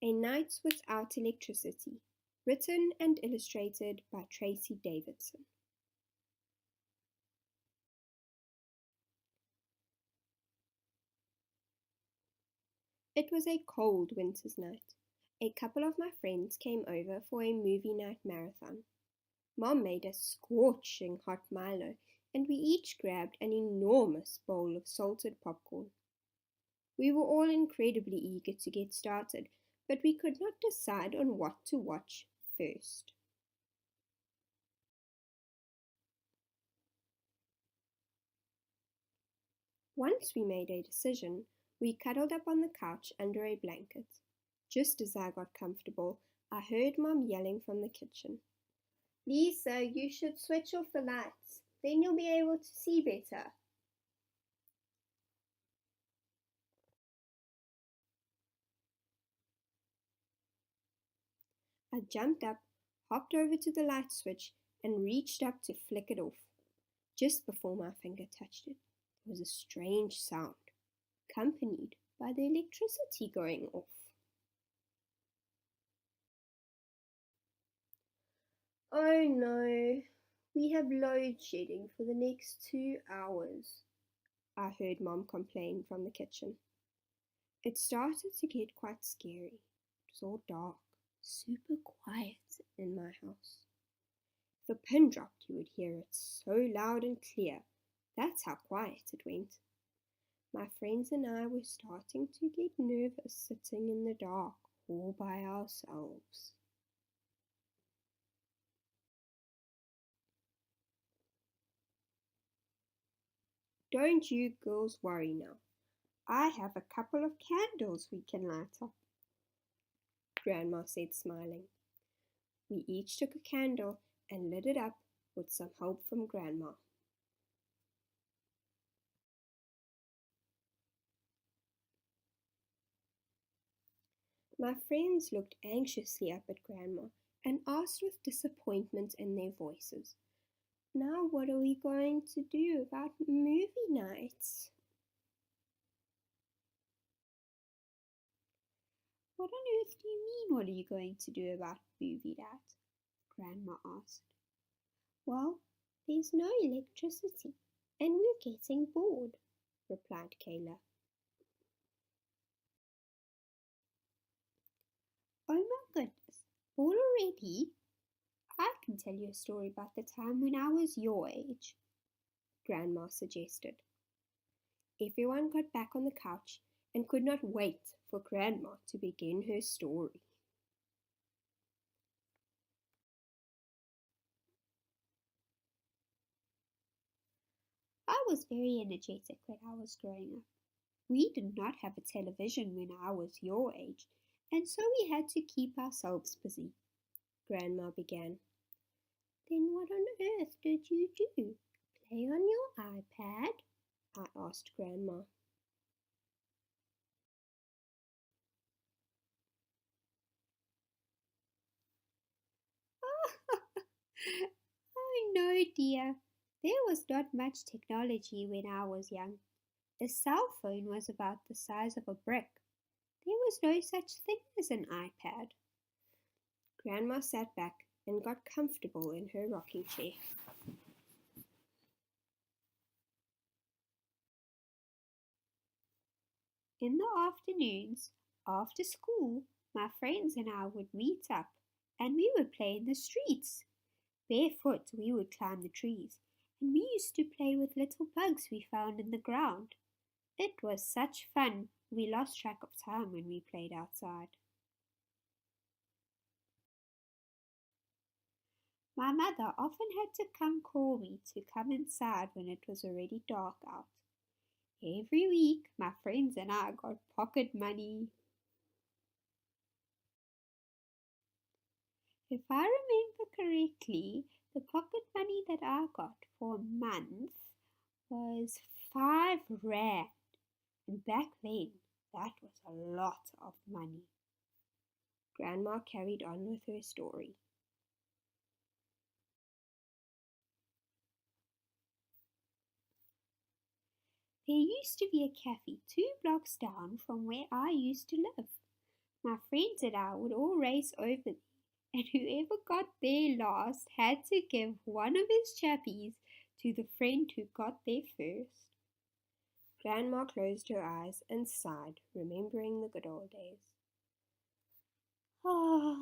A Night Without Electricity, written and illustrated by Tracy Davidson. It was a cold winter's night. A couple of my friends came over for a movie night marathon. Mom made a scorching hot Milo, and we each grabbed an enormous bowl of salted popcorn. We were all incredibly eager to get started, but we could not decide on what to watch first. Once we made a decision, we cuddled up on the couch under a blanket. Just as I got comfortable, I heard Mom yelling from the kitchen. Lisa, you should switch off the lights. Then you'll be able to see better. I jumped up, hopped over to the light switch, and reached up to flick it off. Just before my finger touched it, there was a strange sound, accompanied by the electricity going off. Oh no, we have load shedding for the next 2 hours, I heard Mom complain from the kitchen. It started to get quite scary. It was all dark, super quiet in my house. If a pin dropped, you would hear it so loud and clear. That's how quiet it went. My friends and I were starting to get nervous sitting in the dark all by ourselves. Don't you girls worry now. I have a couple of candles we can light up, Grandma said, smiling. We each took a candle and lit it up with some help from Grandma. My friends looked anxiously up at Grandma and asked with disappointment in their voices, "Now what are we going to do about movie nights?" "What on earth do you mean, what are you going to do about movie night?" Grandma asked. "Well, there's no electricity and we're getting bored," replied Kayla. "Oh my goodness, bored already? I can tell you a story about the time when I was your age," Grandma suggested. Everyone got back on the couch and could not wait for Grandma to begin her story. "I was very energetic when I was growing up. We did not have a television when I was your age, and so we had to keep ourselves busy," Grandma began. "Then what on earth did you do? Play on your iPad?" I asked Grandma. "Oh no, dear. There was not much technology when I was young. A cell phone was about the size of a brick. There was no such thing as an iPad." Grandma sat back and got comfortable in her rocking chair. In the afternoons, after school, my friends and I would meet up and we would play in the streets. Barefoot, we would climb the trees, and we used to play with little bugs we found in the ground. It was such fun, we lost track of time when we played outside. My mother often had to come call me to come inside when it was already dark out. Every week, my friends and I got pocket money. If I remember correctly, the pocket money that I got for a month was 5 rand. And back then, that was a lot of money. Grandma carried on with her story. There used to be a cafe 2 blocks down from where I used to live. My friends and I would all race over them, and whoever got there last had to give one of his chappies to the friend who got there first. Grandma closed her eyes and sighed, remembering the good old days. Ah.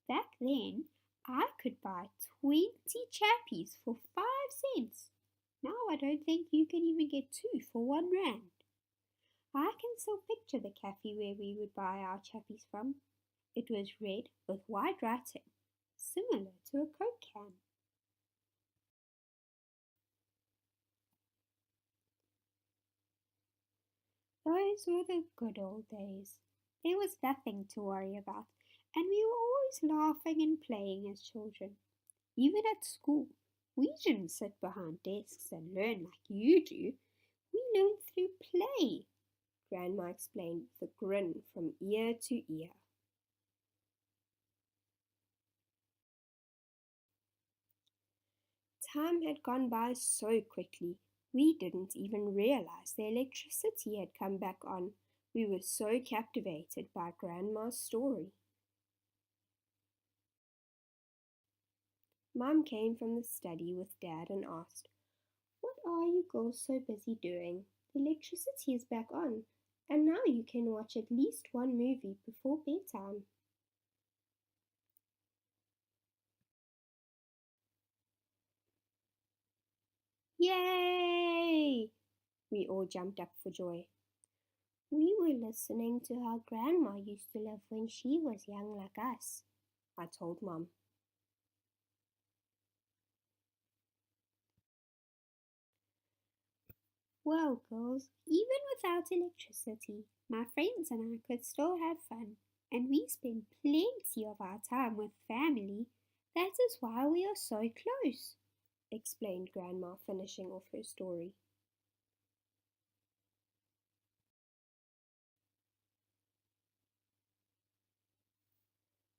Back then, I could buy 20 chappies for 5 cents. Now I don't think you can even get two for R1. I can still picture the cafe where we would buy our chappies from. It was red with white writing, similar to a Coke can. Those were the good old days. There was nothing to worry about, and we were always laughing and playing as children. Even at school, we didn't sit behind desks and learn like you do. We learned through play, Grandma explained with a grin from ear to ear. Time had gone by so quickly, we didn't even realize the electricity had come back on. We were so captivated by Grandma's story. Mom came from the study with Dad and asked, "What are you girls so busy doing? The electricity is back on, and now you can watch at least one movie before bedtime." Yay! We all jumped up for joy. "We were listening to how Grandma used to live when she was young like us," I told Mom. Well, girls, even without electricity, my friends and I could still have fun, and we spend plenty of our time with family. That is why we are so close, explained Grandma, finishing off her story.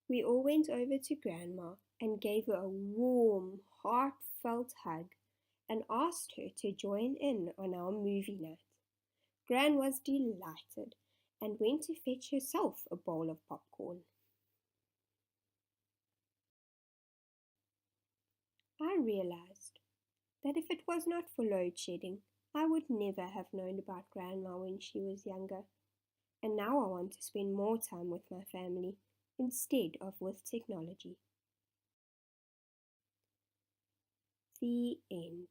We all went over to Grandma and gave her a warm, heartfelt hug and asked her to join in on our movie night. Gran was delighted and went to fetch herself a bowl of popcorn. I realized that if it was not for load shedding, I would never have known about Grandma when she was younger, and now I want to spend more time with my family instead of with technology. The end.